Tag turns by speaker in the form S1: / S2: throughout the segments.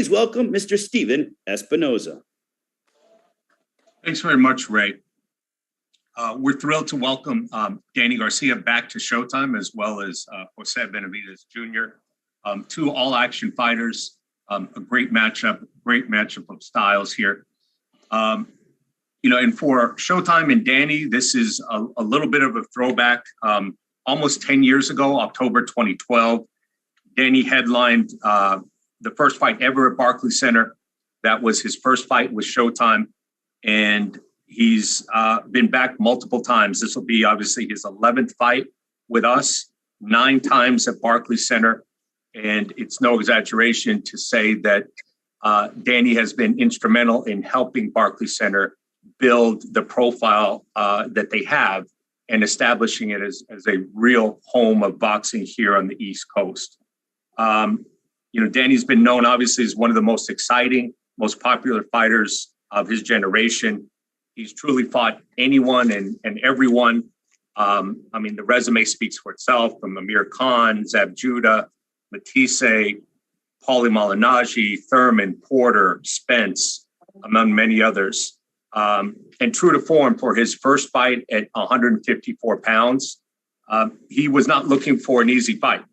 S1: Please welcome Mr. Steven Espinoza.
S2: Thanks very much, Ray. We're thrilled to welcome Danny Garcia back to Showtime, as well as Jose Benavidez Jr., two all-action fighters, a great matchup of styles here. And for Showtime and Danny, this is a little bit of a throwback. Almost 10 years ago, October 2012, Danny headlined the first fight ever at Barclays Center. That was his first fight with Showtime. And he's been back multiple times. This will be obviously his 11th fight with us, 9 times at Barclays Center. And it's no exaggeration to say that Danny has been instrumental in helping Barclays Center build the profile that they have and establishing it as a real home of boxing here on the East Coast. Danny's been known, obviously, as one of the most exciting, most popular fighters of his generation. He's truly fought anyone and everyone. The resume speaks for itself, from Amir Khan, Zab Judah, Matisse, Paulie Malignaggi, Thurman, Porter, Spence, among many others. And true to form, for his first fight at 154 pounds, he was not looking for an easy fight,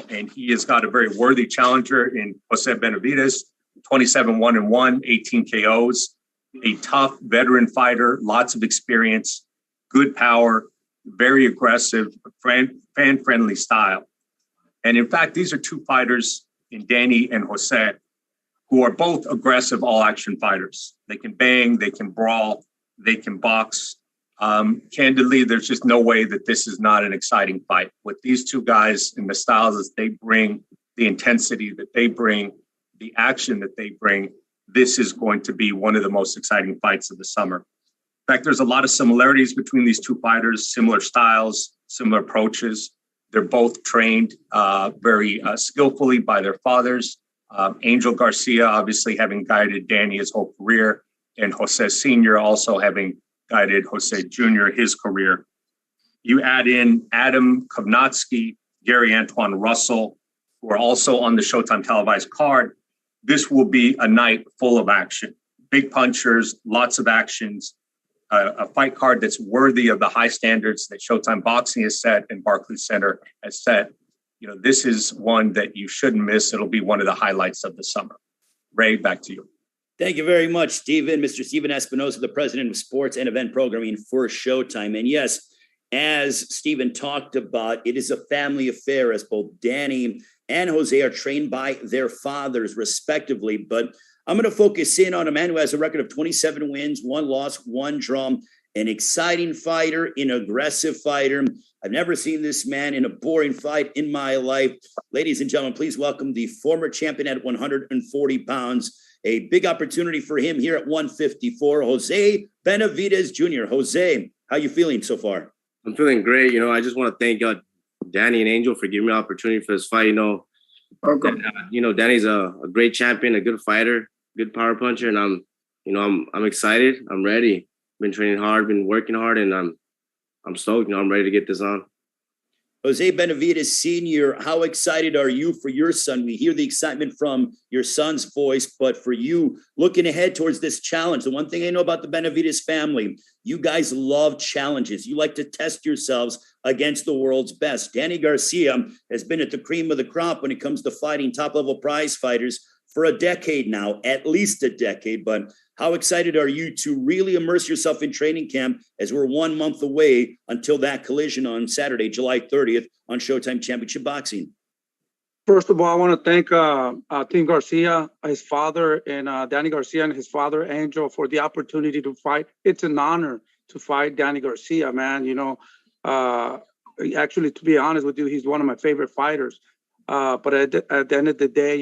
S2: and he has got a very worthy challenger in Jose Benavidez, 27-1-1, 18 KOs, a tough veteran fighter, lots of experience, good power, very aggressive, fan-friendly style. And in fact, these are two fighters in Danny and Jose who are both aggressive all-action fighters. They can bang, they can brawl, they can box. Candidly, there's just no way that this is not an exciting fight. With these two guys and the styles that they bring, the intensity that they bring, the action that they bring, this is going to be one of the most exciting fights of the summer. In fact, there's a lot of similarities between these two fighters, similar styles, similar approaches. They're both trained very skillfully by their fathers. Angel Garcia, obviously having guided Danny his whole career, and Jose Sr. also having guided Jose Jr. his career. You add in Adam Kovnatsky, Gary Antoine Russell, who are also on the Showtime televised card. This will be a night full of action. Big punchers, lots of actions, a fight card that's worthy of the high standards that Showtime Boxing has set and Barclays Center has set. This is one that you shouldn't miss. It'll be one of the highlights of the summer. Ray, back to you.
S1: Thank you very much, Steven. Mr. Steven Espinoza, the president of sports and event programming for Showtime. And yes, as Steven talked about, it is a family affair, as both Danny and Jose are trained by their fathers, respectively. But I'm going to focus in on a man who has a record of 27 wins, 1 loss, 1 draw, an exciting fighter, an aggressive fighter. I've never seen this man in a boring fight in my life. Ladies and gentlemen, please welcome the former champion at 140 pounds. A big opportunity for him here at 154, Jose Benavidez Jr. Jose, how you feeling so far?
S3: I'm feeling great. I just want to thank Danny and Angel for giving me an opportunity for this fight. Danny's a great champion, a good fighter, good power puncher, and I'm excited. I'm ready. Been training hard, been working hard, and I'm stoked. I'm ready to get this on.
S1: Jose Benavidez Sr., how excited are you for your son? We hear the excitement from your son's voice, but for you, looking ahead towards this challenge, the one thing I know about the Benavidez family, you guys love challenges. You like to test yourselves against the world's best. Danny Garcia has been at the cream of the crop when it comes to fighting top-level prize fighters for a decade now, at least a decade. But how excited are you to really immerse yourself in training camp as we're 1 month away until that collision on Saturday, July 30th on Showtime Championship Boxing?
S4: First of all, I want to thank Team Garcia, his father, and Danny Garcia and his father, Angel, for the opportunity to fight. It's an honor to fight Danny Garcia, man. Actually, to be honest with you, he's one of my favorite fighters. But at the end of the day,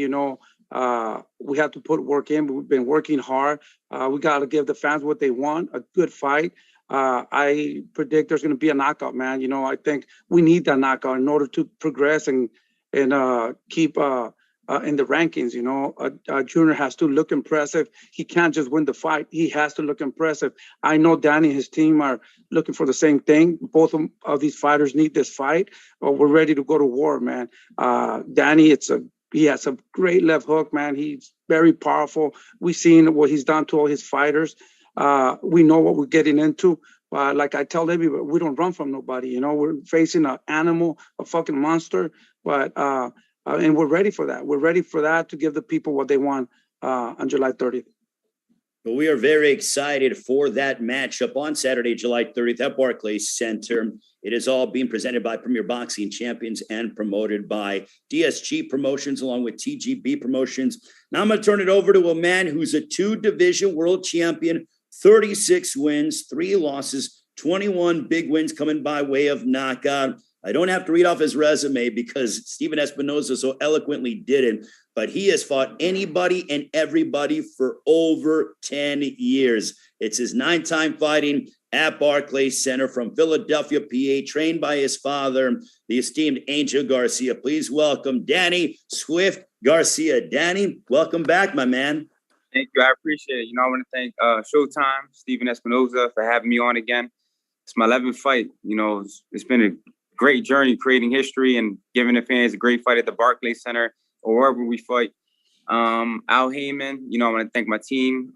S4: we have to put work in. We've been working hard. We got to give the fans what they want, a good fight. I predict there's going to be a knockout, man. I think we need that knockout in order to progress and keep in the rankings. Junior has to look impressive. He can't just win the fight. He has to look impressive. I know Danny and his team are looking for the same thing. Both of these fighters need this fight. We're ready to go to war, man. Danny, it's a He has a great left hook, man. He's very powerful. We've seen what he's done to all his fighters. We know what we're getting into. Like I tell everybody, we don't run from nobody. You know, we're facing an animal, a fucking monster. And we're ready for that. We're ready for that to give the people what they want on July 30th.
S1: But we are very excited for that matchup on Saturday, July 30th at Barclays Center. It is all being presented by Premier Boxing Champions and promoted by DSG Promotions along with TGB Promotions. Now I'm going to turn it over to a man who's a 2-division world champion, 36 wins, 3 losses, 21 big wins coming by way of knockout. I don't have to read off his resume because Steven Espinoza so eloquently did it, but he has fought anybody and everybody for over 10 years. It's his 9th time fighting at Barclays Center from Philadelphia, PA, trained by his father, the esteemed Angel Garcia. Please welcome Danny Swift Garcia. Danny, welcome back, my man.
S5: Thank you. I appreciate it. You know, I want to thank Showtime, Steven Espinoza, for having me on again. It's my 11th fight. You know, it's been a great journey creating history and giving the fans a great fight at the Barclays Center or wherever we fight. Al Heyman, you know, I want to thank my team,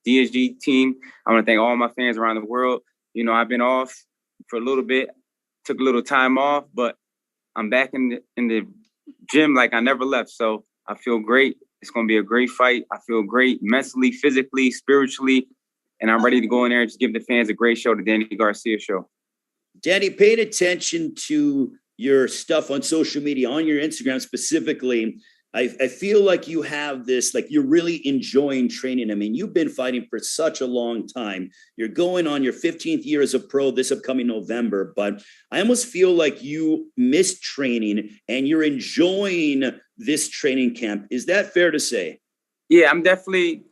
S5: DSG team. I want to thank all my fans around the world. You know, I've been off for a little bit, took a little time off, but I'm back in the gym like I never left. So I feel great. It's going to be a great fight. I feel great mentally, physically, spiritually, and I'm ready to go in there and just give the fans a great show, the Danny Garcia Show.
S1: Danny, paying attention to your stuff on social media, on your Instagram specifically, I feel like you have this, like you're really enjoying training. I mean, you've been fighting for such a long time. You're going on your 15th year as a pro this upcoming November, but I almost feel like you miss training and you're enjoying this training camp. Is that fair to say?
S5: Yeah, I'm definitely,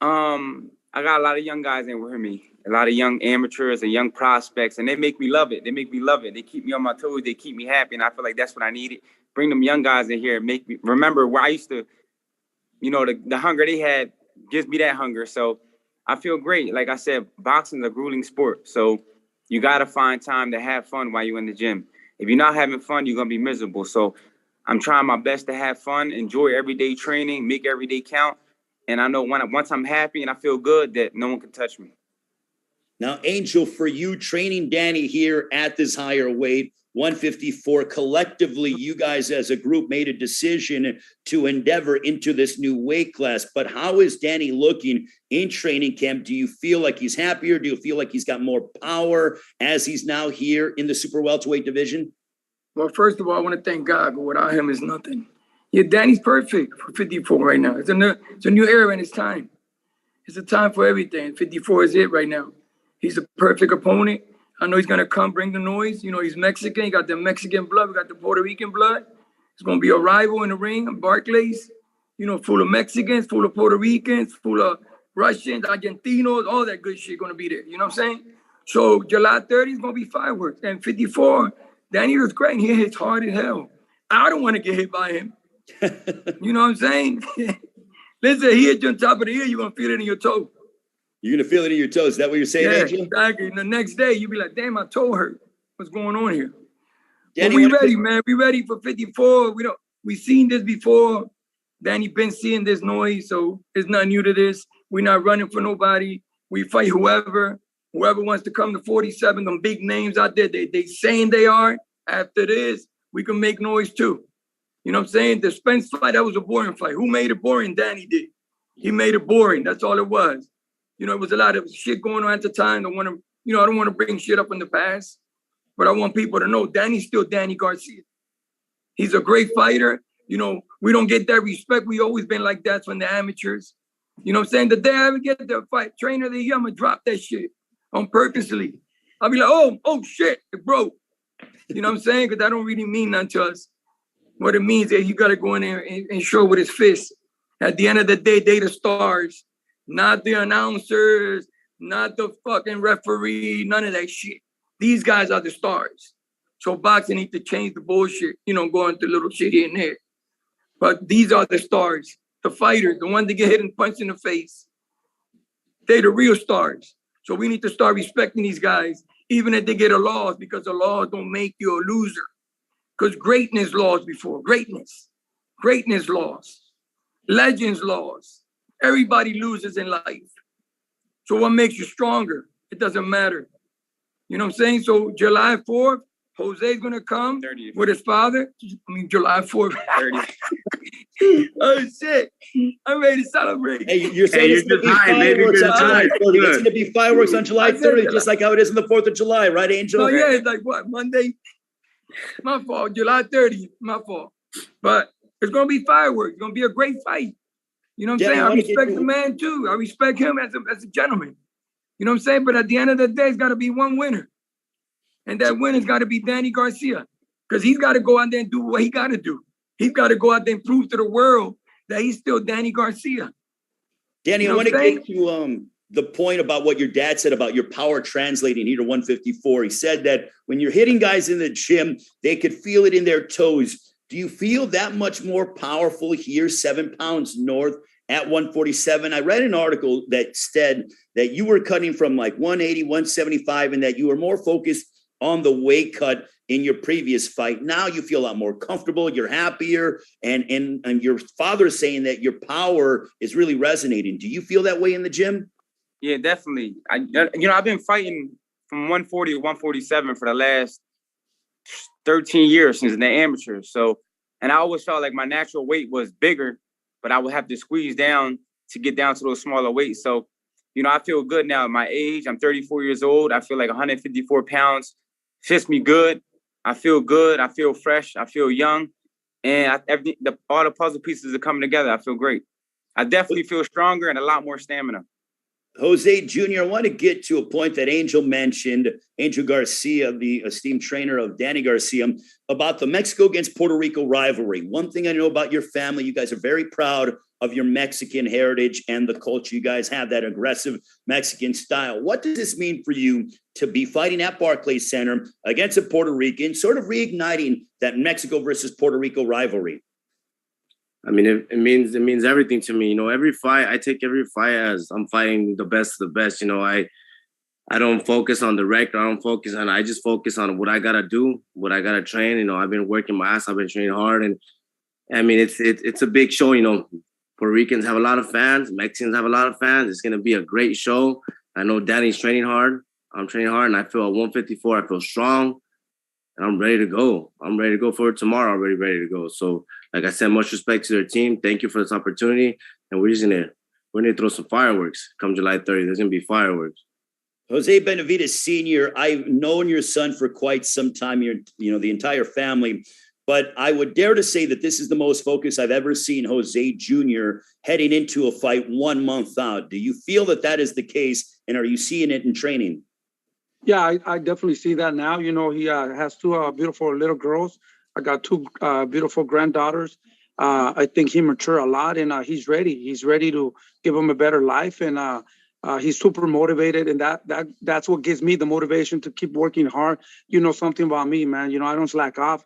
S5: I got a lot of young guys in with me, a lot of young amateurs and young prospects, and they make me love it. They make me love it. They keep me on my toes. They keep me happy, and I feel like that's what I needed. Bring them young guys in here and make me remember where I used to, you know, the hunger they had gives me that hunger. So I feel great. Like I said, boxing is a grueling sport. So you got to find time to have fun while you're in the gym. If you're not having fun, you're going to be miserable. So I'm trying my best to have fun, enjoy everyday training, make every day count. And I know once I'm happy and I feel good that no one can touch me.
S1: Now, Angel, for you training Danny here at this higher weight, 154, collectively, you guys as a group made a decision to endeavor into this new weight class. But how is Danny looking in training camp? Do you feel like he's happier? Do you feel like he's got more power as he's now here in the super welterweight division?
S6: Well, first of all, I want to thank God, but without him is nothing. Yeah, Danny's perfect for 54 right now. It's a new era in his time. It's a time for everything. 54 is it right now. He's a perfect opponent. I know he's going to come bring the noise. You know, he's Mexican. He got the Mexican blood. We got the Puerto Rican blood. It's going to be a rival in the ring, Barclays, you know, full of Mexicans, full of Puerto Ricans, full of Russians, Argentinos, all that good shit going to be there. You know what I'm saying? So July 30 is going to be fireworks. And 54, Danny was great. He hits hard as hell. I don't want to get hit by him. You know what I'm saying? Listen, he hit you on top of the ear, you're going to feel it in your toe.
S1: You're going to feel it in your toes. Is that what you're saying,
S6: yeah,
S1: Angel?
S6: Exactly. And the next day, you'll be like, damn, my toe hurt. What's going on here?
S1: Danny,
S6: but we ready, man. We ready for 54. We seen this before. Danny been seeing this noise, so it's not new to this. We're not running for nobody. We fight whoever wants to come to 47, them big names out there, they saying they are. After this, we can make noise too. You know what I'm saying? The Spence fight, that was a boring fight. Who made it boring? Danny did. He made it boring. That's all it was. You know, it was a lot of shit going on at the time. I don't want to bring shit up in the past, but I want people to know Danny's still Danny Garcia. He's a great fighter. You know, we don't get that respect. We always been like that from the amateurs. You know what I'm saying? The day I ever get the fight trainer of the year, I'm going to drop that shit on purposely. I'll be like, oh shit, it broke. You know what I'm saying? Because that don't really mean nothing to us. What it means is you got to go in there and show with his fist. At the end of the day, they the stars. Not the announcers, not the fucking referee, none of that shit. These guys are the stars. So boxing needs to change the bullshit, you know, going through little shit here and there. But these are the stars, the fighters, the ones that get hit and punched in the face. They're the real stars. So we need to start respecting these guys, even if they get a loss, because the laws don't make you a loser. Because greatness laws before, greatness. Greatness lost. Legends lost. Everybody loses in life. So what makes you stronger? It doesn't matter. You know what I'm saying? So July 4th, Jose's going to come
S5: 30th.
S6: with his father. July 4th.
S5: 30th.
S6: Oh, shit. I'm ready to celebrate.
S1: Hey, you're saying it's going to be fireworks on July 30th. It's going to be fireworks on July 30th, just like how it is on the 4th of July, right, Angel?
S6: No, yeah, it's like what, Monday? My fault. July 30th, my fault. But it's going to be fireworks. It's going to be a great fight. You know what I'm saying? I respect the man, too. I respect him as a gentleman. You know what I'm saying? But at the end of the day, it's got to be one winner. And that winner's got to be Danny Garcia. Because he's got to go out there and do what he got to do. He's got to go out there and prove to the world that he's still Danny Garcia.
S1: Danny,
S6: You know
S1: I want to
S6: what I'm
S1: get to the point about what your dad said about your power translating here to 154. He said that when you're hitting guys in the gym, they could feel it in their toes. Do you feel that much more powerful here, 7 pounds north at 147? I read an article that said that you were cutting from like 180, 175, and that you were more focused on the weight cut in your previous fight. Now you feel a lot more comfortable, you're happier, and your father's saying that your power is really resonating. Do you feel that way in the gym?
S5: Yeah, definitely. I've been fighting from 140 to 147 for the last 13 years since the amateur. So, and I always felt like my natural weight was bigger, but I would have to squeeze down to get down to those smaller weights. So, I feel good now at my age. I'm 34 years old. I feel like 154 pounds fits me good. I feel good. I feel fresh. I feel young. And all the puzzle pieces are coming together. I feel great. I definitely feel stronger and a lot more stamina.
S1: Jose Jr., I want to get to a point that Angel mentioned, Angel Garcia, the esteemed trainer of Danny Garcia, about the Mexico against Puerto Rico rivalry. One thing I know about your family, you guys are very proud of your Mexican heritage and the culture. You guys have that aggressive Mexican style. What does this mean for you to be fighting at Barclays Center against a Puerto Rican, sort of reigniting that Mexico versus Puerto Rico rivalry?
S3: I mean, it means everything to me. Every fight, I take every fight as I'm fighting the best of the best. I don't focus on the record. I just focus on what I got to do, what I got to train. I've been working my ass. I've been training hard. And I mean, it's a big show. Puerto Ricans have a lot of fans. Mexicans have a lot of fans. It's going to be a great show. I know Danny's training hard. I'm training hard. And I feel at 154, I feel strong. And I'm ready to go. I'm ready to go for it tomorrow. I'm ready to go. So, like I said, much respect to their team. Thank you for this opportunity. And we're going to throw some fireworks come July 30th. There's going to be fireworks.
S1: Jose Benavidez Sr., I've known your son for quite some time, the entire family. But I would dare to say that this is the most focus I've ever seen Jose Jr. heading into a fight 1 month out. Do you feel that is the case? And are you seeing it in training?
S4: Yeah, I definitely see that now. He has two beautiful little girls. I got two beautiful granddaughters. I think he matured a lot, and he's ready. He's ready to give them a better life, and he's super motivated, and that's what gives me the motivation to keep working hard. Something about me, man. I don't slack off.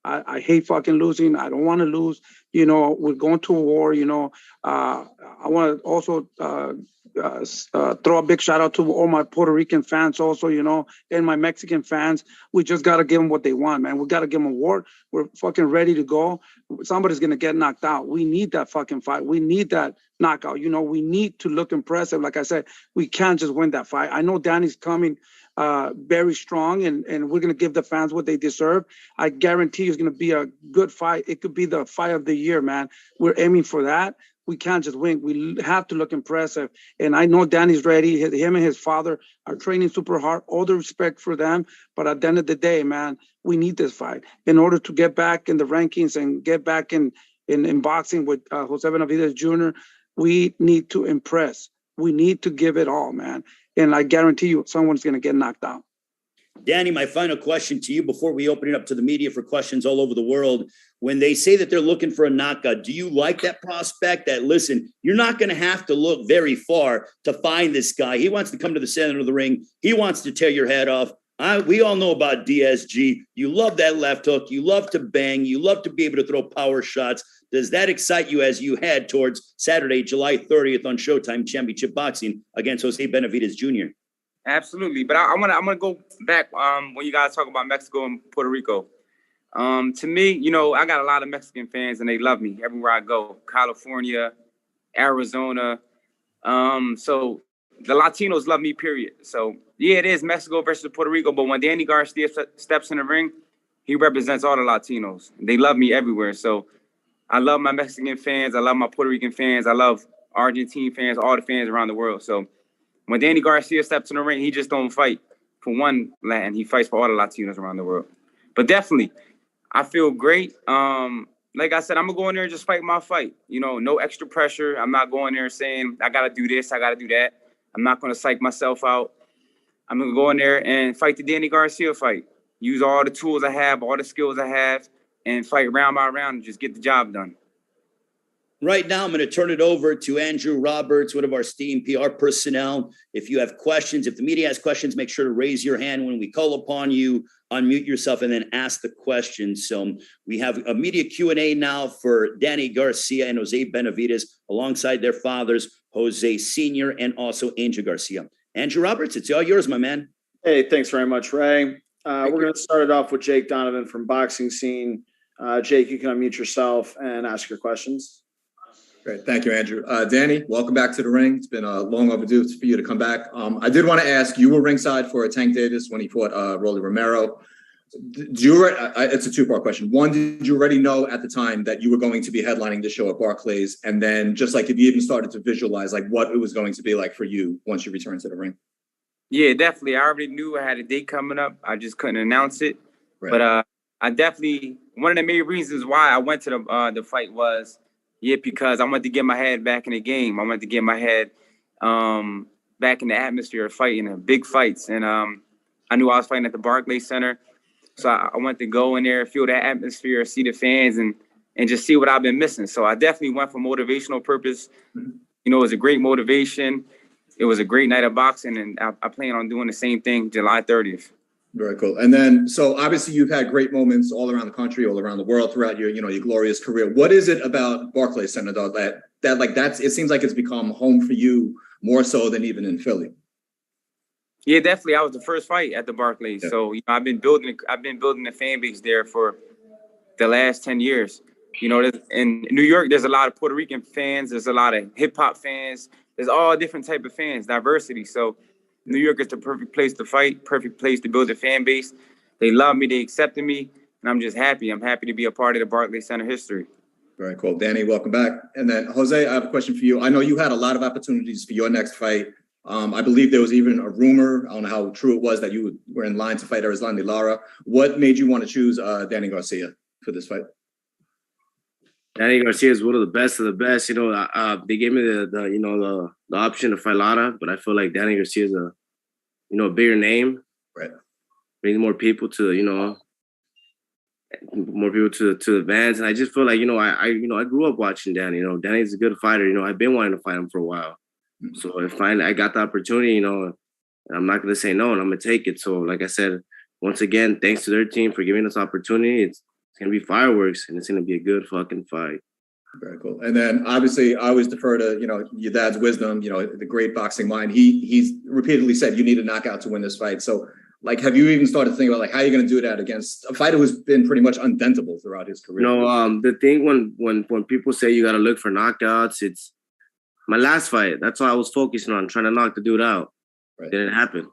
S4: I hate fucking losing. I don't want to lose. We're going to a war. I want to also throw a big shout out to all my Puerto Rican fans also, and my Mexican fans. We just got to give them what they want, man. We got to give them a war. We're fucking ready to go. Somebody's going to get knocked out. We need that fucking fight. We need that knockout. We need to look impressive. Like I said, we can't just win that fight. I know Danny's coming very strong, and we're going to give the fans what they deserve. I guarantee it's going to be a good fight. It could be the fight of the year, man. We're aiming for that. We can't just win. We have to look impressive. And I know Danny's ready. Him and his father are training super hard. All the respect for them. But at the end of the day, man, we need this fight in order to get back in the rankings and get back in boxing with Jose Benavidez Jr. We need to impress. We need to give it all, man. And I guarantee you someone's going to get knocked out.
S1: Danny, my final question to you before we open it up to the media for questions all over the world. When they say that they're looking for a knockout, do you like that prospect that, listen, you're not going to have to look very far to find this guy. He wants to come to the center of the ring. He wants to tear your head off. We all know about DSG. You love that left hook. You love to bang. You love to be able to throw power shots. Does that excite you as you head towards Saturday, July 30th on Showtime Championship Boxing against Jose Benavidez Jr.?
S5: Absolutely. But I'm gonna go back when you guys talk about Mexico and Puerto Rico. To me, you know, I got a lot of Mexican fans and they love me everywhere I go. California, Arizona. So the Latinos love me, period. So yeah, it is Mexico versus Puerto Rico. But when Danny Garcia steps in the ring, he represents all the Latinos. They love me everywhere. So I love my Mexican fans. I love my Puerto Rican fans. I love Argentine fans, all the fans around the world. So when Danny Garcia steps in the ring, he just don't fight for one Latin. He fights for all the Latinos around the world. But definitely, I feel great. Like I said, I'm gonna go in there and just fight my fight. You know, no extra pressure. I'm not going there saying I gotta do this, I gotta do that. I'm not gonna psych myself out. I'm gonna go in there and fight the Danny Garcia fight. Use all the tools I have, all the skills I have, and fight round by round and just get the job done.
S1: Right now, I'm going to turn it over to Andrew Roberts, one of our esteemed PR personnel. If you have questions, if the media has questions, make sure to raise your hand when we call upon you, unmute yourself, and then ask the question. So we have a media Q&A now for Danny Garcia and Jose Benavidez, alongside their fathers, Jose Sr. and also Angel Garcia. Andrew Roberts, it's all yours, my man.
S7: Hey, thanks very much, Ray. We're going to start it off with Jake Donovan from Boxing Scene. Jake, you can unmute yourself and ask your questions.
S8: Great. Thank you, Andrew. Danny, welcome back to the ring. It's been long overdue for you to come back. I did want to ask, you were ringside for Tank Davis when he fought Rolly Romero. It's a two-part question. One, did you already know at the time that you were going to be headlining the show at Barclays? And then just like, if you even started to visualize like what it was going to be like for you once you returned to the ring?
S5: Yeah, definitely. I already knew I had a date coming up. I just couldn't announce it. Right. But I definitely, one of the main reasons why I went to the fight was, because I wanted to get my head back in the game. I wanted to get my head back in the atmosphere of fighting big fights. And I knew I was fighting at the Barclays Center. So I wanted to go in there, feel that atmosphere, see the fans, and just see what I've been missing. So I definitely went for motivational purpose. You know, it was a great motivation. It was a great night of boxing, and I plan on doing the same thing July 30th.
S8: Very cool. And then, so obviously you've had great moments all around the country, all around the world throughout your glorious career. What is it about Barclays Center though that it seems like it's become home for you more so than even in Philly?
S5: Yeah, definitely. I was the first fight at the Barclays, so I've been building the fan base there for the last 10 years. You know, in New York, there's a lot of Puerto Rican fans. There's a lot of hip hop fans. There's all different type of fans, diversity. So New York is the perfect place to fight, perfect place to build a fan base. They love me, they accepted me, and I'm just happy. I'm happy to be a part of the Barclays Center history.
S8: Very cool. Danny, welcome back. And then, Jose, I have a question for you. I know you had a lot of opportunities for your next fight. I believe there was even a rumor, I don't know how true it was, that you were in line to fight Erislandy Lara. What made you want to choose Danny Garcia for this fight?
S3: Danny Garcia is one of the best of the best. You know, they gave me the option to fight Lara, but I feel like Danny Garcia is a bigger name.
S8: Right.
S3: Brings more people to, more people to the events. And I just feel like, I grew up watching Danny. Danny's a good fighter. I've been wanting to fight him for a while. Mm-hmm. So if I got the opportunity, and I'm not going to say no, and I'm going to take it. So like I said, once again, thanks to their team for giving us opportunity. It's going to be fireworks, and it's going to be a good fucking fight.
S8: Very cool. And then obviously I always defer to, your dad's wisdom, the great boxing mind. He's repeatedly said you need a knockout to win this fight. So like, have you even started thinking about like how you're going to do that against a fighter who's been pretty much undentable throughout his career?
S3: The thing when people say you got to look for knockouts, it's my last fight. That's all I was focusing on, trying to knock the dude out. Right. Didn't happen.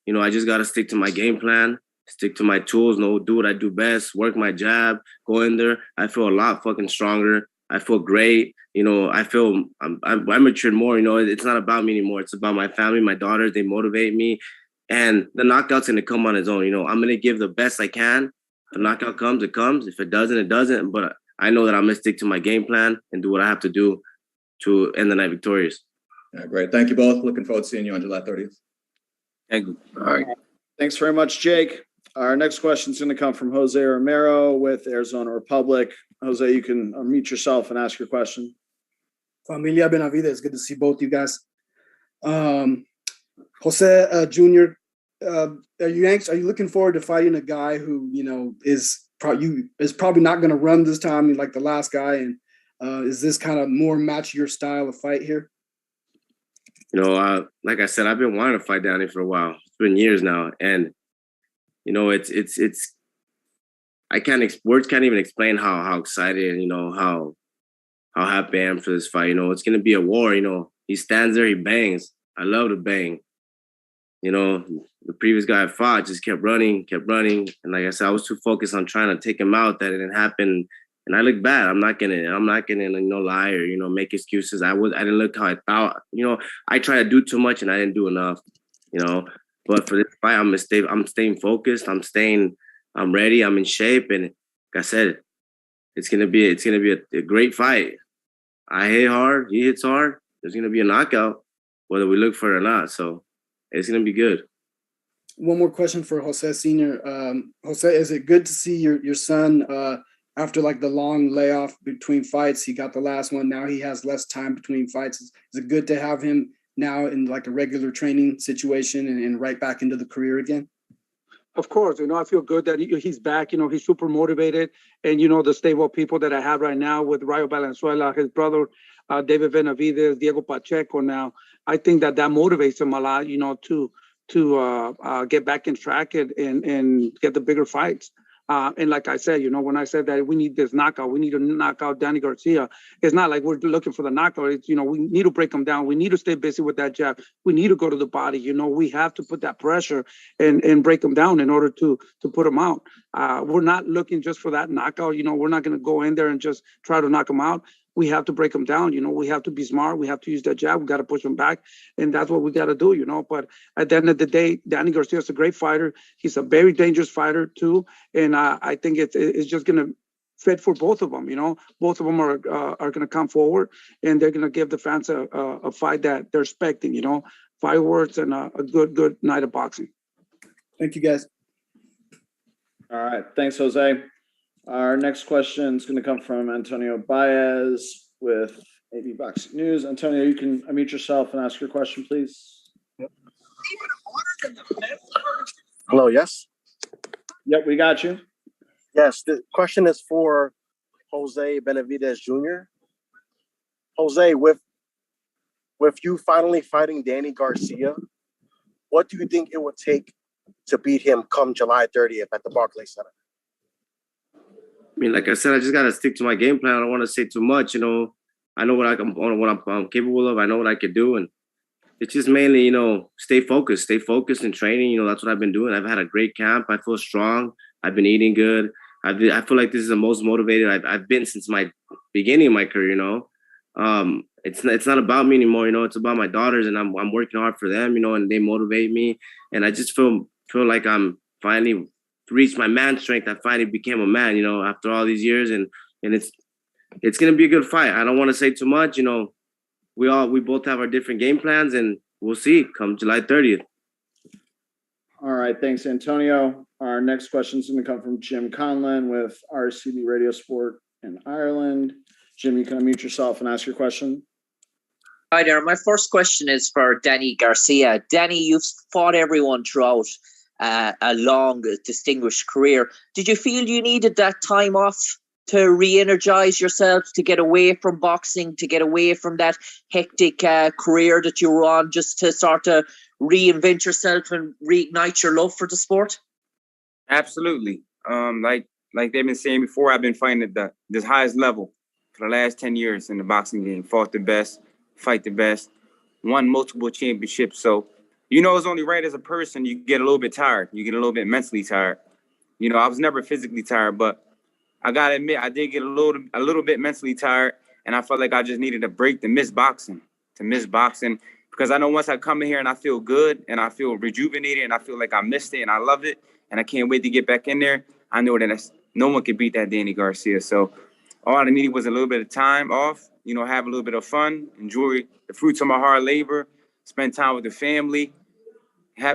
S3: I just got to stick to my game plan, stick to my tools, do what I do best, work my jab, go in there. I feel a lot fucking stronger. I feel great. I feel I matured more. It's not about me anymore. It's about my family, my daughters. They motivate me. And the knockout's going to come on its own. I'm going to give the best I can. If the knockout comes, it comes. If it doesn't, it doesn't. But I know that I'm going to stick to my game plan and do what I have to do to end the night victorious.
S8: Yeah, great. Thank you both. Looking forward to seeing you on July 30th.
S5: Thank you.
S7: All right. Thanks very much, Jake. Our next question is going to come from Jose Romero with Arizona Republic. Jose, you can unmute yourself and ask your question.
S9: Familia Benavidez, good to see both you guys. Jose Jr., are you looking forward to fighting a guy who is probably not going to run this time like the last guy, and is this kind of more match your style of fight here?
S3: Like I said, I've been wanting to fight Danny for a while. It's been years now, and it's words can't even explain how excited and, you know, how happy I am for this fight. You know, it's going to be a war. You know, he stands there, he bangs. I love to bang. You know, the previous guy I fought just kept running. And like I said, I was too focused on trying to take him out that it didn't happen. And I look bad. I'm not gonna, you know, lie or, you know, make excuses. I didn't look how I thought. You know, I tried to do too much and I didn't do enough. You know, but for this fight, I'm staying focused. I'm ready. I'm in shape. And like I said, it's gonna be a great fight. I hit hard. He hits hard. There's gonna be a knockout, whether we look for it or not. So it's gonna be good.
S9: One more question for Jose Sr. Jose, is it good to see your son after like the long layoff between fights? He got the last one. Now he has less time between fights. Is it good to have him now in like a regular training situation and right back into the career again?
S4: Of course, you know, I feel good that he's back. You know, he's super motivated. And, you know, the stable of people that I have right now with Rayo Valenzuela, his brother, David Benavidez, Diego Pacheco now, I think that motivates him a lot, you know, to get back in track and get the bigger fights. And like I said, you know, when I said that we need this knockout, we need to knock out Danny Garcia. It's not like we're looking for the knockout. It's, you know, we need to break him down. We need to stay busy with that jab. We need to go to the body. You know, we have to put that pressure and break him down in order to put him out. We're not looking just for that knockout. You know, we're not going to go in there and just try to knock him out. We have to break him down. You know, we have to be smart. We have to use that jab. We got to push him back. And that's what we got to do, you know. But at the end of the day, Danny Garcia is a great fighter. He's a very dangerous fighter, too. And I think it's just going to fit for both of them, you know. Both of them are going to come forward, and they're going to give the fans a fight that they're expecting, you know. Fireworks and a good night of boxing.
S9: Thank you, guys.
S7: All right. Thanks, Jose. Our next question is going to come from Antonio Baez with AB Boxing News. Antonio, you can unmute yourself and ask your question, please.
S10: Hello, yes?
S7: Yep, we got you.
S10: Yes, the question is for Jose Benavidez Jr. Jose, with you finally fighting Danny Garcia, what do you think it would take to beat him come July 30th at the Barclays Center?
S3: I mean, like I said, I just gotta stick to my game plan. I don't want to say too much. You know, I know what I'm capable of. I know what I could do, and it's just mainly, you know, stay focused in training. You know, that's what I've been doing. I've had a great camp. I feel strong. I've been eating good. I feel like this is the most motivated I've been since my beginning of my career. You know, it's not about me anymore. You know, it's about my daughters, and I'm working hard for them. You know, and they motivate me, and I just feel like I'm finally reached my man strength. I finally became a man, you know, after all these years, and it's gonna be a good fight. I don't want to say too much, you know. We both have our different game plans, and we'll see come July 30th.
S7: All right, thanks, Antonio. Our next question is going to come from Jim Conlon with RCB Radio Sport in Ireland. Jim, you can unmute yourself and ask your question.
S11: Hi there. My first question is for Danny Garcia. Danny, you've fought everyone throughout a long, distinguished career. Did you feel you needed that time off to re-energize yourself, to get away from boxing, to get away from that hectic career that you were on, just to sort of reinvent yourself and reignite your love for the sport?
S5: Absolutely. Like they've been saying before, I've been fighting at this highest level for the last 10 years in the boxing game. Fought the best, fight the best, won multiple championships. So, you know, it's only right as a person, you get a little bit tired. You get a little bit mentally tired. You know, I was never physically tired, but I got to admit, I did get a little bit mentally tired, and I felt like I just needed a break to miss boxing, because I know once I come in here and I feel good and I feel rejuvenated and I feel like I missed it and I love it and I can't wait to get back in there, I know that no one can beat that Danny Garcia. So all I needed was a little bit of time off, you know, have a little bit of fun, enjoy the fruits of my hard labor, spend time with the family,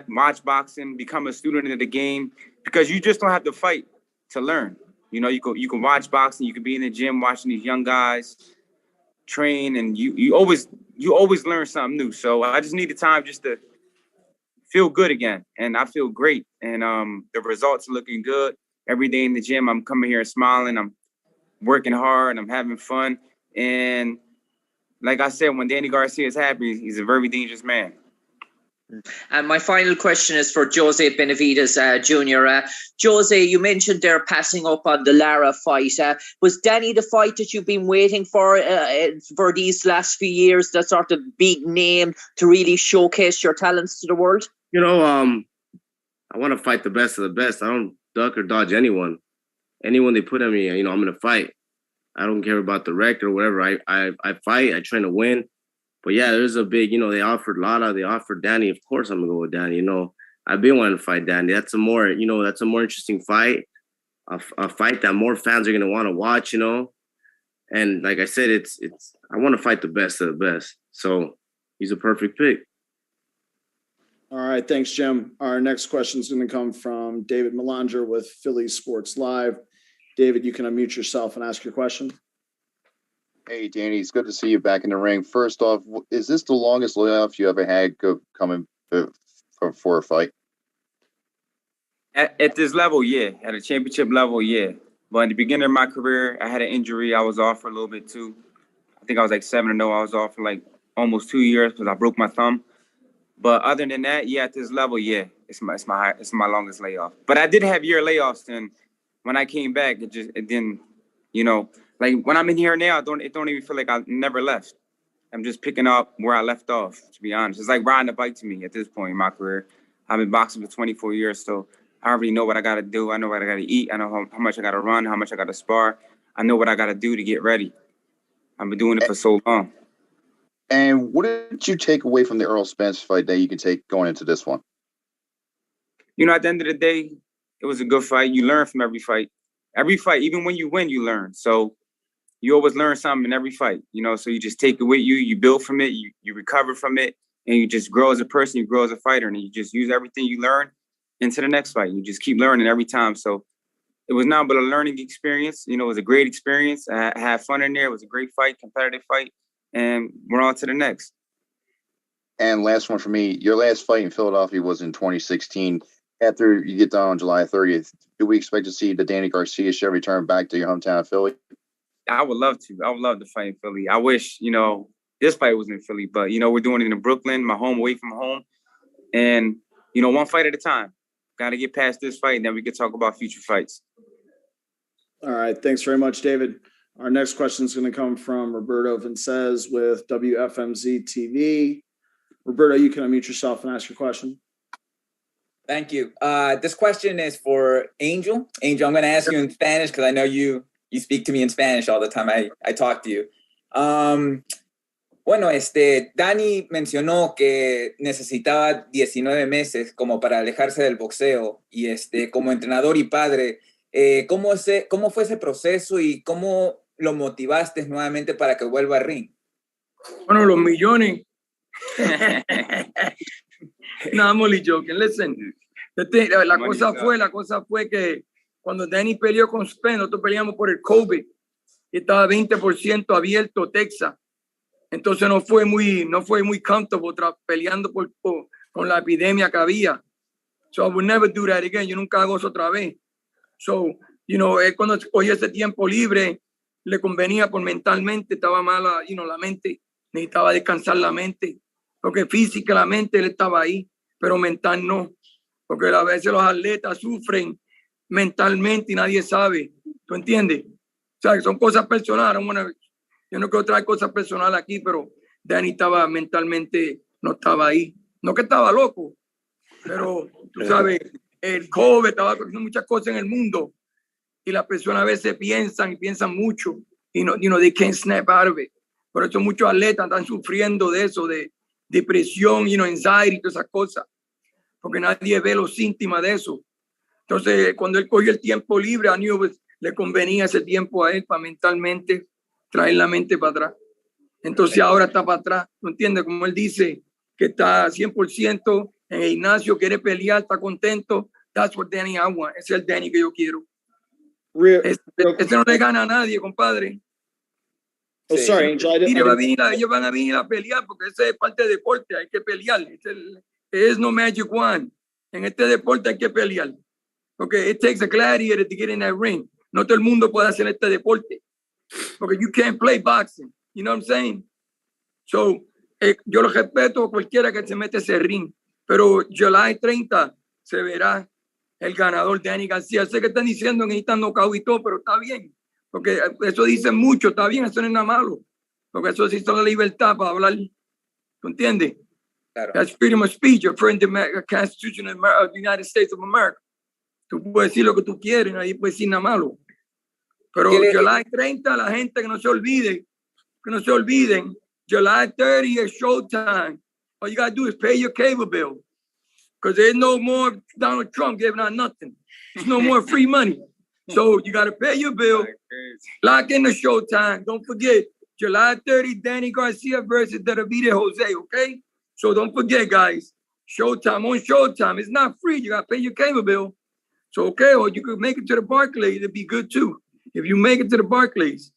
S5: watch boxing, become a student of the game, because you just don't have to fight to learn. You know, you can watch boxing, you can be in the gym watching these young guys train, and you always learn something new. So I just needed time just to feel good again, and I feel great. And the results are looking good. Every day in the gym, I'm coming here smiling, I'm working hard, I'm having fun. And like I said, when Danny Garcia is happy, he's a very dangerous man.
S11: And my final question is for Jose Benavidez Jr. Jose, you mentioned they're passing up on the Lara fight. Was Danny the fight that you've been waiting for these last few years, that sort of big name to really showcase your talents to the world?
S3: You know, I want to fight the best of the best. I don't duck or dodge anyone. Anyone they put on me, you know, I'm going to fight. I don't care about the record or whatever. I fight. I train to win. But yeah, there's a big, you know, they offered Lara, they offered Danny. Of course, I'm gonna go with Danny. You know, I've been wanting to fight Danny. That's a more interesting fight, a fight that more fans are gonna want to watch. You know, and like I said, it's I want to fight the best of the best. So he's a perfect pick.
S7: All right, thanks, Jim. Our next question is going to come from David Melanger with Philly Sports Live. David, you can unmute yourself and ask your question.
S12: Hey, Danny, it's good to see you back in the ring. First off, is this the longest layoff you ever had coming for a fight?
S5: At this level, yeah. At a championship level, yeah. But in the beginning of my career, I had an injury. I was off for a little bit too. I think I was like 7-0. I was off for like almost 2 years because I broke my thumb. But other than that, yeah, at this level, yeah, it's my longest layoff. But I did have year layoffs, and when I came back, it didn't, you know. Like when I'm in here now, it don't even feel like I never left. I'm just picking up where I left off, to be honest. It's like riding a bike to me at this point in my career. I've been boxing for 24 years, so I already know what I got to do. I know what I got to eat. I know how much I got to run, how much I got to spar. I know what I got to do to get ready. I've been doing it for so long.
S12: And what did you take away from the Errol Spence fight that you can take going into this one?
S5: You know, at the end of the day, it was a good fight. You learn from every fight. Every fight, even when you win, you learn. So you always learn something in every fight, you know, so you just take it with you, you build from it, you recover from it, and you just grow as a person, you grow as a fighter, and you just use everything you learn into the next fight. You just keep learning every time. So it was nothing but a learning experience. You know, it was a great experience. I had fun in there. It was a great fight, competitive fight, and we're on to the next.
S12: And last one for me, your last fight in Philadelphia was in 2016. After you get done on July 30th, do we expect to see the Danny Garcia show return back to your hometown of Philly?
S5: I would love to. I would love to fight in Philly. I wish, you know, this fight was in Philly, but, you know, we're doing it in Brooklyn, my home, away from home. And, you know, one fight at a time. Got to get past this fight, and then we can talk about future fights.
S7: All right. Thanks very much, David. Our next question is going to come from Roberto Vincez with WFMZ TV. Roberto, you can unmute yourself and ask your question.
S13: Thank you. This question is for Angel. Angel, I'm going to ask you in Spanish because I know you speak to me in Spanish all the time. I talk to you. Bueno, Danny mencionó que necesitaba 19 meses como para alejarse del boxeo y como entrenador y padre, ¿cómo fue ese proceso y cómo lo motivaste nuevamente para que vuelva al ring?
S6: Bueno, los millones. No, I'm only joking. Listen, la cosa fue que cuando Danny peleó con Spence, nosotros peleamos por el COVID y estaba 20% abierto Texas. Entonces no fue muy comfortable peleando con la epidemia que había. So I would never do that again. Yo nunca hago eso otra vez. So, you know, cuando cogía ese tiempo libre, le convenía por mentalmente, estaba mala, you know, la mente, necesitaba descansar la mente. Porque físicamente él estaba ahí, pero mental no. Porque a veces los atletas sufren mentalmente y nadie sabe. ¿Tú entiendes? O sea, son cosas personales. Yo no quiero traer cosas personales aquí, pero Danny estaba mentalmente, no estaba ahí. No que estaba loco, pero tú sabes, el COVID estaba haciendo muchas cosas en el mundo y las personas a veces piensan mucho y no, you know, they can't snap out of it. Por eso muchos atletas están sufriendo de eso, de depresión, you know, anxiety y todas esas cosas, porque nadie ve los síntomas de eso. Entonces, cuando él cogió el tiempo libre, a New le convenía ese tiempo a él para mentalmente traer la mente para atrás. Entonces ahora está para atrás, ¿no entiendes? Como él dice, que está 100% en el gimnasio, quiere pelear, está contento. That's what Danny I want. Ese es el Danny que yo quiero. Este no le gana a nadie, compadre.
S7: Oh, sorry, Angel.
S6: Ellos van a venir a pelear porque ese es parte del deporte, hay que pelear. Es no magic one. En este deporte hay que pelear. Porque it takes a gladiator to get in that ring. No todo el mundo puede hacer este deporte. Porque you can't play boxing. You know what I'm saying? So, yo lo respeto a cualquiera que se mete ese ring. Pero July 30 se verá el ganador, Danny García. Sé que están diciendo que necesitan knockout y todo, pero está bien. Porque eso dice mucho, está bien, eso no es nada malo. Porque eso sí es la libertad para hablar. ¿Tú entiendes?
S13: Claro.
S6: That's freedom of speech, according to the Constitution of the United States of America. Tú puedes decir lo que tú quieres, nadie puede decir nada malo. Pero July 30, la gente que no se olviden, July 30 is showtime. All you got to do is pay your cable bill. Because there's no more Donald Trump giving out nothing. There's no more free money. So you got to pay your bill. Lock in the showtime. Don't forget, July 30, Danny Garcia versus Benavidez Jose, okay? So don't forget, guys, Showtime on Showtime. It's not free. You got to pay your cable bill. So, okay, or you could make it to the Barclays. It'd be good, too, if you make it to the Barclays.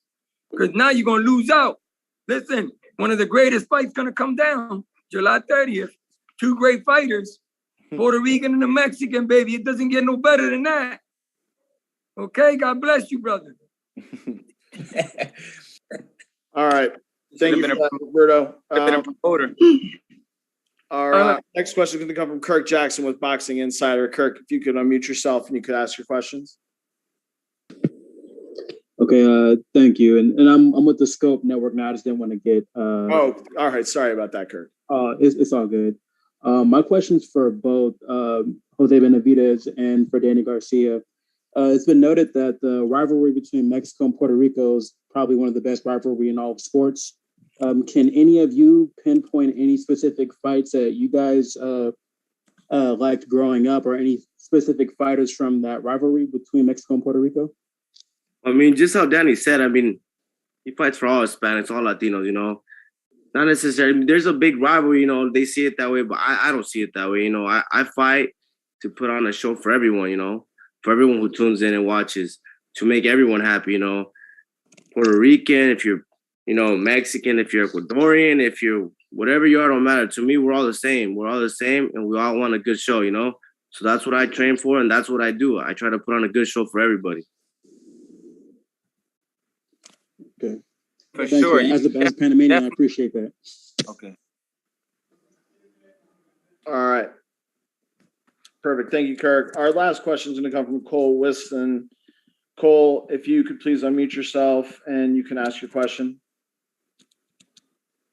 S6: Because now you're going to lose out. Listen, one of the greatest fights going to come down July 30th. Two great fighters, Puerto Rican and a Mexican, baby. It doesn't get no better than that. Okay, God bless you, brother.
S7: All right. Thank you, Roberto. Our next question is going to come from Kirk Jackson with Boxing Insider. Kirk, if you could unmute yourself and you could ask your questions.
S14: Okay, thank you. And I'm with the Scope Network now. I just didn't want to get.
S7: All right. Sorry about that, Kirk.
S14: It's all good. My question's for both Jose Benavidez and for Danny Garcia. It's been noted that the rivalry between Mexico and Puerto Rico is probably one of the best rivalry in all of sports. Can any of you pinpoint any specific fights that you guys liked growing up, or any specific fighters from that rivalry between Mexico and Puerto Rico?
S3: I mean, just how Danny said, I mean, he fights for all Hispanics, all Latinos, you know. Not necessarily. There's a big rivalry, you know. They see it that way, but I don't see it that way. You know, I fight to put on a show for everyone, you know, for everyone who tunes in and watches, to make everyone happy, you know. Puerto Rican, if you're, you know, Mexican, if you're Ecuadorian, if you're whatever you are, don't matter. To me, we're all the same. We're all the same, and we all want a good show, you know. So that's what I train for, and that's what I do. I try to put on a good show for everybody.
S14: Okay.
S5: For
S14: Thank
S5: sure.
S14: You. As a Panamanian, I appreciate that.
S5: Okay.
S7: All right. Perfect. Thank you, Kirk. Our last question is going to come from Cole Whiston. Cole, if you could please unmute yourself and you can ask your question.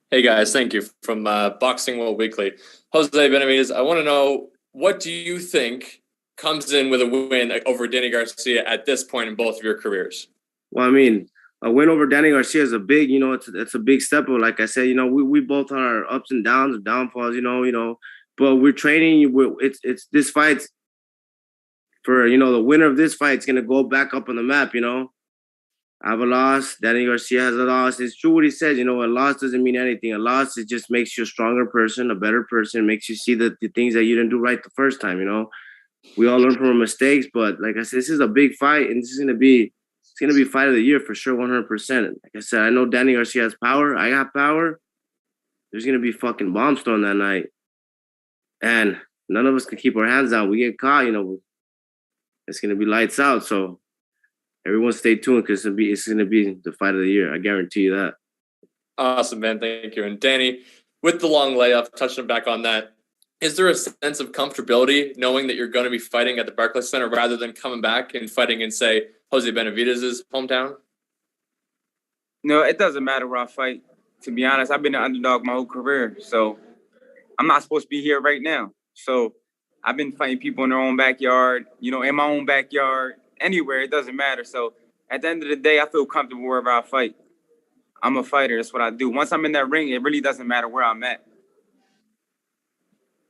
S15: Hey guys, thank you. From Boxing World Weekly. Jose Benavidez, I want to know, what do you think comes in with a win over Danny Garcia at this point in both of your careers?
S3: Well, I mean, a win over Danny Garcia is a big, you know, it's a big step. But like I said, you know, we both have our ups and downs, downfalls, you know, but we're training. It's this fight's for, you know, the winner of this fight is going to go back up on the map, you know. I have a loss. Danny Garcia has a loss. It's true what he says, you know, a loss doesn't mean anything. A loss, it just makes you a stronger person, a better person, makes you see the things that you didn't do right the first time, you know. We all learn from our mistakes, but like I said, this is a big fight, and this is going to be fight of the year for sure, 100%. Like I said, I know Danny Garcia has power. I got power. There's going to be fucking bombs thrown that night. And none of us can keep our hands out. We get caught, you know, it's going to be lights out. So everyone stay tuned, because it's going to be the fight of the year. I guarantee you that.
S15: Awesome, man. Thank you. And Danny, with the long layoff, touching back on that, is there a sense of comfortability knowing that you're going to be fighting at the Barclays Center rather than coming back and fighting in, say, Jose Benavidez's hometown?
S5: No, it doesn't matter where I fight. To be honest, I've been an underdog my whole career, so I'm not supposed to be here right now. So I've been fighting people in their own backyard, you know, in my own backyard, anywhere. It doesn't matter. So at the end of the day, I feel comfortable wherever I fight. I'm a fighter. That's what I do. Once I'm in that ring, it really doesn't matter where I'm at.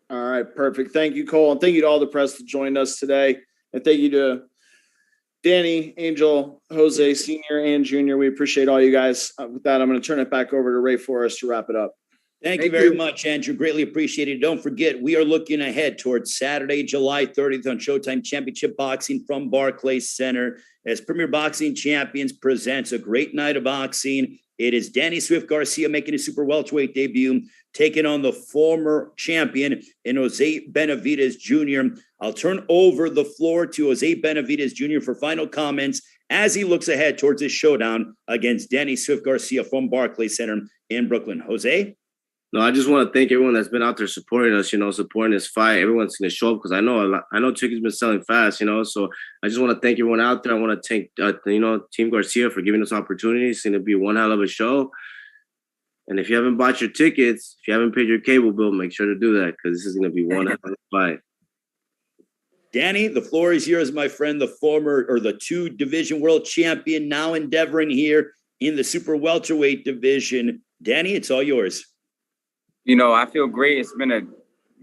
S7: All right, perfect. Thank you, Cole. And thank you to all the press that joined us today. And thank you to Danny, Angel, Jose, Sr. and Jr. We appreciate all you guys. With that, I'm going to turn it back over to Ray Forrest to wrap it up.
S1: Thank you very much, Andrew. Greatly appreciated. Don't forget, we are looking ahead towards Saturday, July 30th on Showtime Championship Boxing from Barclays Center as Premier Boxing Champions presents a great night of boxing. It is Danny Swift Garcia making his super welterweight debut, taking on the former champion in Jose Benavidez Jr. I'll turn over the floor to Jose Benavidez Jr. for final comments as he looks ahead towards his showdown against Danny Swift Garcia from Barclays Center in Brooklyn. Jose?
S3: No, I just want to thank everyone that's been out there supporting us, supporting this fight. Everyone's going to show up because I know tickets been selling fast, so I just want to thank everyone out there. I want to thank, Team Garcia for giving us opportunities. It's going to be one hell of a show. And if you haven't bought your tickets, if you haven't paid your cable bill, make sure to do that because this is going to be one hell of a fight.
S1: Danny, the floor is yours, my friend, the 2-division world champion, now endeavoring here in the super welterweight division. Danny, it's all yours.
S5: I feel great. It's been a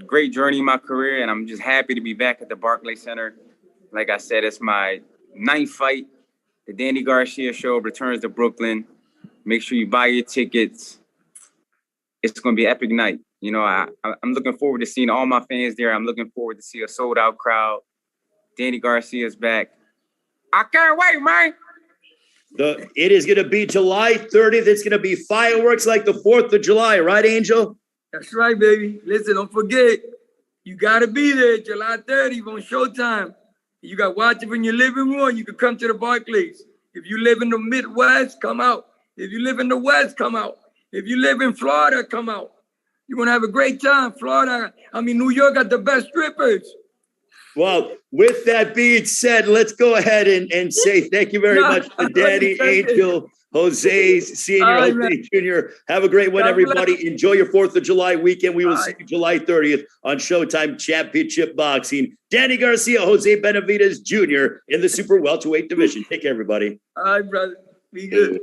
S5: great journey in my career, and I'm just happy to be back at the Barclays Center. Like I said, it's my 9th fight. The Danny Garcia show returns to Brooklyn. Make sure you buy your tickets. It's going to be an epic night. I'm looking forward to seeing all my fans there. I'm looking forward to see a sold-out crowd. Danny Garcia's back. I can't wait, man.
S1: It is going to be July 30th. It's going to be fireworks like the 4th of July, right, Angel?
S6: That's right, baby. Listen, don't forget, you got to be there July 30th on Showtime. You got to watch it from your living room. You can come to the Barclays. If you live in the Midwest, come out. If you live in the West, come out. If you live in Florida, come out. You're going to have a great time. New York got the best strippers.
S1: Well, with that being said, let's go ahead and say thank you very much to Danny, Angel, Jose Sr., Jose Jr. Have a great one, everybody. Enjoy your 4th of July weekend. We will see you July 30th on Showtime Championship Boxing. Danny Garcia, Jose Benavidez Jr. in the super welterweight division. Take care, everybody.
S6: All right, brother. Be good.